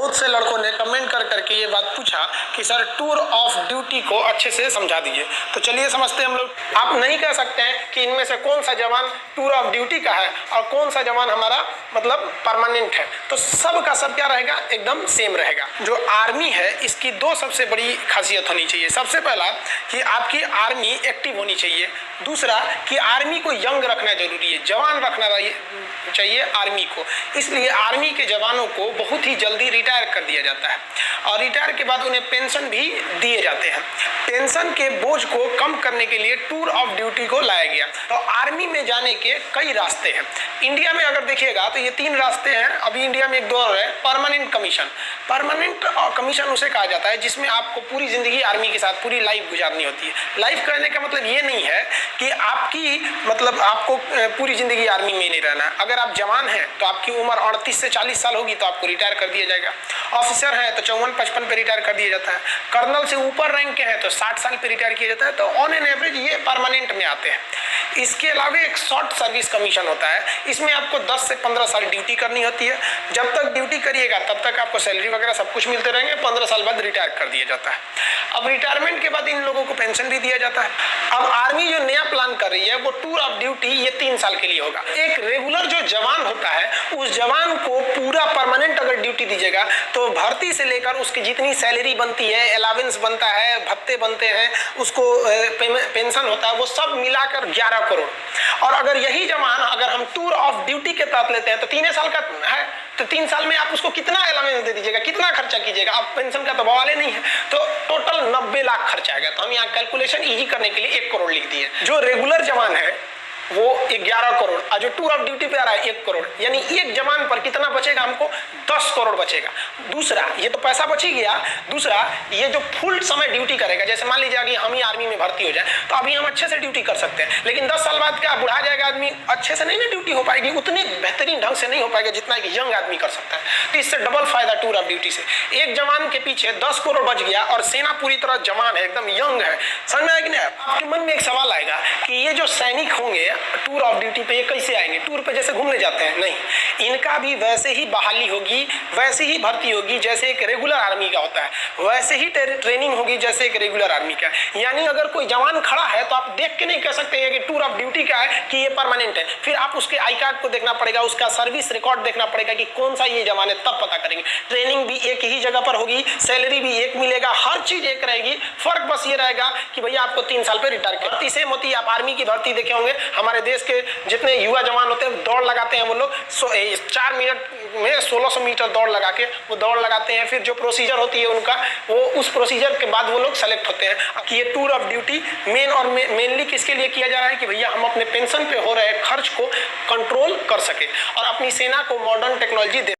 बहुत से लड़कों ने कमेंट कर करके ये बात पूछा कि सर टूर ऑफ ड्यूटी को अच्छे से समझा दीजिए। तो चलिए समझते हैं हम लोग। आप नहीं कह सकते हैं कि इनमें से कौन सा जवान टूर ऑफ ड्यूटी का है और कौन सा जवान हमारा मतलब परमानेंट है। तो सब का सब क्या रहेगा, एकदम सेम रहेगा। जो आर्मी है इसकी दो सबसे बड़ी खासियत होनी चाहिए। सबसे पहला कि आपकी आर्मी एक्टिव होनी चाहिए, दूसरा कि आर्मी को यंग रखना जरूरी है, जवान रखना चाहिए आर्मी को। इसलिए आर्मी के जवानों को बहुत ही जल्दी रिटायर कर दिया जाता है और रिटायर के बाद उन्हें पेंशन भी दिए जाते हैं। पेंशन के बोझ को कम करने के लिए टूर ऑफ ड्यूटी को लाया गया। तो आर्मी में जाने के कई रास्ते हैं। इंडिया में अगर देखिएगा तो ये 3 रास्ते हैं। अभी इंडिया में एक दौर है परमानेंट कमीशन। परमानेंट कमीशन उसे कहा जाता है जिसमें आपको पूरी जिंदगी आर्मी के साथ पूरी लाइफ गुजारनी होती है। लाइफ कहने का मतलब ये नहीं है कि आपकी मतलब आपको पूरी जिंदगी आर्मी में नहीं रहना। अगर आप जवान हैं तो आपकी उम्र 38 से 40 साल होगी तो आपको रिटायर कर दिया जाएगा। ऑफिसर है तो 54-55 पे रिटायर कर दिया जाता है। कर्नल से ऊपर रैंक के हैं तो 60 साल पे रिटायर किया जाता है। तो ऑन एन एवरेज ये परमानेंट में आते हैं। इसके अलावा एक शॉर्ट सर्विस कमीशन होता है। इसमें आपको 10 से 15 साल ड्यूटी करनी होती है। जब तक ड्यूटी करिएगा तब तक आपको सैलरी वगैरह सब कुछ मिलते रहेंगे। 15 साल बाद रिटायर कर दिया जाता है। अब रिटायरमेंट के बाद इन लोगों को पेंशन भी दिया जाता है। अब आर्मी जो नया प्लान कर रही है वो टूर ऑफ ड्यूटी ये 3 साल के लिए होगा। एक रेगुलर जो जवान होता है उस जवान को पूरा परमानेंट अगर ड्यूटी दीजिएगा तो भर्ती से लेकर उसकी जितनी सैलरी बनती है, अलावेंस बनता है, भत्ते बनते हैं, उसको पेंशन होता है, वो सब मिलाकर 11 करोड़। और अगर यही जवान अगर हम टूर ऑफ ड्यूटी के तहत लेते हैं तो 3 साल का है तो 3 साल में आप उसको कितना अलावेंस दे दीजिएगा, कितना खर्चा कीजिएगा। आप पेंशन का तो बवाल ही नहीं है। तो टोटल 90 लाख खर्चा आएगा। तो हम यहाँ कैलकुलेशन इजी करने के लिए 1 करोड़ लिख दिए। जो रेगुलर जवान है वो 11 करोड़ और जो टूर ऑफ ड्यूटी पे आ रहा है 1 करोड़, यानी एक जवान पर कितना बचेगा, हमको 10 करोड़ बचेगा। दूसरा ये तो पैसा बच ही गया। दूसरा ये जो फुल समय ड्यूटी करेगा, जैसे मान लीजिए कि हम ही आर्मी में भर्ती हो जाए तो अभी हम अच्छे से ड्यूटी कर सकते हैं, लेकिन 10 साल बाद क्या बुढ़ा जाएगा आदमी, अच्छे से नहीं ना ड्यूटी हो पाएगी, उतनी बेहतरीन ढंग से नहीं हो पाएगा जितना कि यंग आदमी कर सकता है। तो इससे डबल फायदा टूर ऑफ ड्यूटी से। एक जवान के पीछे 10 करोड़ बच गया और सेना पूरी तरह जवान है, एकदम यंग है। समझ में आया कि नहीं? आपके मन में एक सवाल आएगा कि ये जो सैनिक होंगे टूर ऑफ ड्यूटी पे ये कैसे आएंगे? टूर पे जैसे घूमने जाते हैं, नहीं, इनका भी वैसे ही बहाली होगी, वैसे ही भर्ती होगी जैसे एक रेगुलर आर्मी का होता है, वैसे ही ट्रेनिंग होगी जैसे एक रेगुलर आर्मी का। यानी अगर कोई जवान खड़ा है तो आप देख के नहीं कह सकते हैं कि टूर ऑफ ड्यूटी का है कि ये परमानेंट है। फिर आप उसके आई कार्ड को देखना पड़ेगा, उसका सर्विस रिकॉर्ड देखना पड़ेगा कि कौन सा ये जवान है, तब पता करेंगे। ट्रेनिंग भी एक ही जगह पर होगी, सैलरी भी एक मिलेगा, हर चीज एक रहेगी। फर्क बस ये रहेगा कि भैया आपको 3 साल पे रिटायर कर। भर्ती सेम होती है। आप आर्मी की भर्ती देखे होंगे, हमारे देश के जितने युवा जवान होते हैं दौड़ लगाते हैं वो लोग 4 मिनट में 1600 मीटर दौड़ लगा के वो दौड़ लगाते हैं। फिर जो प्रोसीजर होती है उनका, वो उस प्रोसीजर के बाद वो लोग सेलेक्ट होते हैं। कि ये टूर ऑफ ड्यूटी मेनली किसके लिए किया जा रहा है कि भैया हम अपने पेंशन पे हो रहे खर्च को कंट्रोल कर सके और अपनी सेना को मॉडर्न टेक्नोलॉजी दे